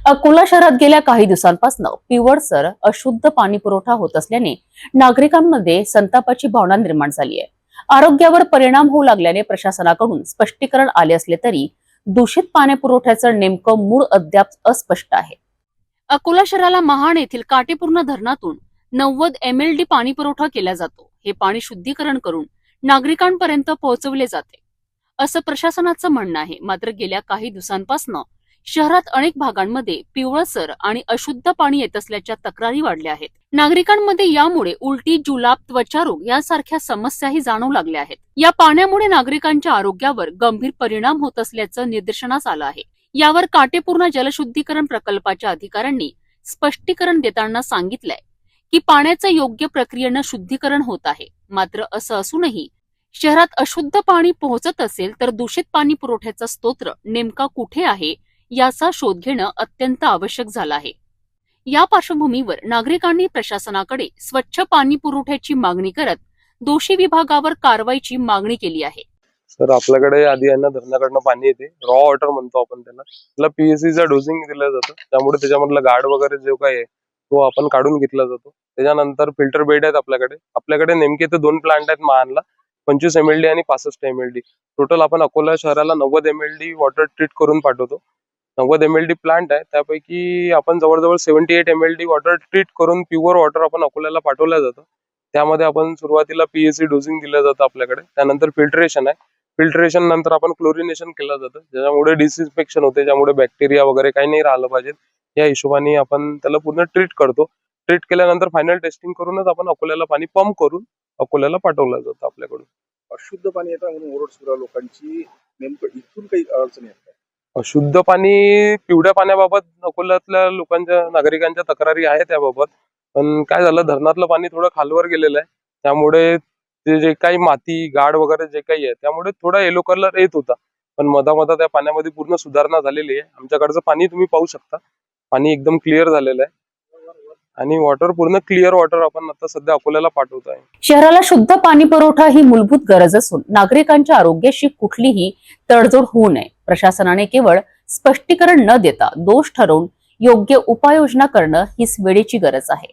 अकोला शहरात गेल्या काही दिवसांपासून पिवळसर अशुद्ध पाणी पुरवठा होत असल्याने नागरिकांमध्ये संतापाची भावना निर्माण झाली आहे। आरोग्यावर परिणाम होऊ लागल्याने प्रशासनाकडून स्पष्टीकरण आले असले तरी दूषित पाणी पुरवठ्याचं नेमकं मूळ अद्याप अस्पष्ट आहे। अकोला शहराला महाड येथील काटेपूर्ण धरणातून 90 MLD पाणी पुरवठा केला जातो। हे पाणी शुद्धीकरण करून नागरिकांपर्यंत पोहोचवले जाते असं प्रशासनाचं म्हणणं आहे। मात्र गेल्या काही दिवसांपासून शहरात अनेक भागांमध्ये पिवळसर आणि अशुद्ध पाणी येत असल्याच्या तक्रारी वाढल्या आहेत। नागरिकांमध्ये यामुळे उलटी, जुलाब, त्वचारोग यासारख्या समस्याही जाणवू लागल्या आहेत। या पाण्यामुळे नागरिकांच्या आरोग्यावर गंभीर परिणाम होत असल्याचं निदर्शनास आलं आहे। यावर काटेपूर्ण जलशुद्धीकरण प्रकल्पाच्या अधिकाऱ्यांनी स्पष्टीकरण देताना सांगितलंय की पाण्याचं योग्य प्रक्रियेनं शुद्धीकरण होत आहे। मात्र असं असूनही शहरात अशुद्ध पाणी पोहोचत असेल तर दूषित पाणी पुरवठ्याचा स्तोत्र नेमका कुठे आहे याचा शोध घेणं अत्यंत आवश्यक झालं आहे। या पार्श्वभूमीवर नागरिकांनी प्रशासनाकडे स्वच्छ पाणी पुरवठ्याची मागणी करत दोषी विभागावर कारवाईची मागणी केली आहे। सर, आपल्याकडे आधी यांना धरणाकडनं पाणी येते, रॉ वॉटर म्हणतो आपण त्याला पीएससीचा डोसिंग दिलं जातं। त्यामुळे त्याच्यामधलं गाड वगैरे जो काही आहे तो आपण काढून घेतला जातो। त्याच्यानंतर फिल्टर बेड आहेत आपल्याकडे नेमके ते 2 प्लांट आहेत महानला, 25 MLD आणि 65 MLD। टोटल आपण अकोला शहराला 90 MLD वॉटर ट्रीट करून पाठवतो। 90 MLD प्लांट आहे, त्यापैकी आपण जवळजवळ 78 MLD वॉटर ट्रीट करून प्युअर वॉटर आपण अकोल्याला पाठवलं जातं। त्यामध्ये आपण सुरुवातीला पीएससी डोसिंग दिलं जातं आपल्याकडे, त्यानंतर फिल्ट्रेशन आहे। फिल्ट्रेशन नंतर आपण क्लोरिनेशन केलं जातं, ज्यामुळे डिसइन्फेक्शन होते, ज्यामुळे बॅक्टेरिया वगैरे काही नाही राहिलं पाहिजे। या हिशोबाने आपण त्याला पूर्ण ट्रीट करतो। ट्रीट केल्यानंतर फायनल टेस्टिंग करूनच आपण अकोल्याला पाणी पंप करून अकोल्याला पाठवलं जातं आपल्याकडून। अशुद्ध पाणी येतं म्हणून ओरड सुरू लोकांची, नेमकं इथून काही अडचणी आहेत? अशुद्ध पाणी, पिवळ्या पाण्याबाबत अकोल्यातल्या लोकांच्या, नागरिकांच्या तक्रारी आहेत त्याबाबत। पण काय झालं, धरणातलं पाणी थोडं खालवर गेलेलं आहे, त्यामुळे ते जे काही माती, गाड वगैरे जे काही आहे त्यामुळे थोडा येलो कलर येत होता। पण मधा त्या पाण्यामध्ये पूर्ण सुधारणा झालेली आहे। आमच्याकडचं पाणी तुम्ही पाहू शकता, पाणी एकदम क्लिअर झालेलं आहे आणि वॉटर पूर्ण क्लिअर वॉटर आपण आता सध्या अकोल्याला पाठवत आहे। शहराला शुद्ध पाणी पुरवठा ही मूलभूत गरज असून नागरिकांच्या आरोग्याशी कुठलीही तडजोड होऊ नये। प्रशासनाने केवळ स्पष्टीकरण न देता दोष ठरवून योग्य उपाययोजना करणं हीच वेळेची गरज आहे।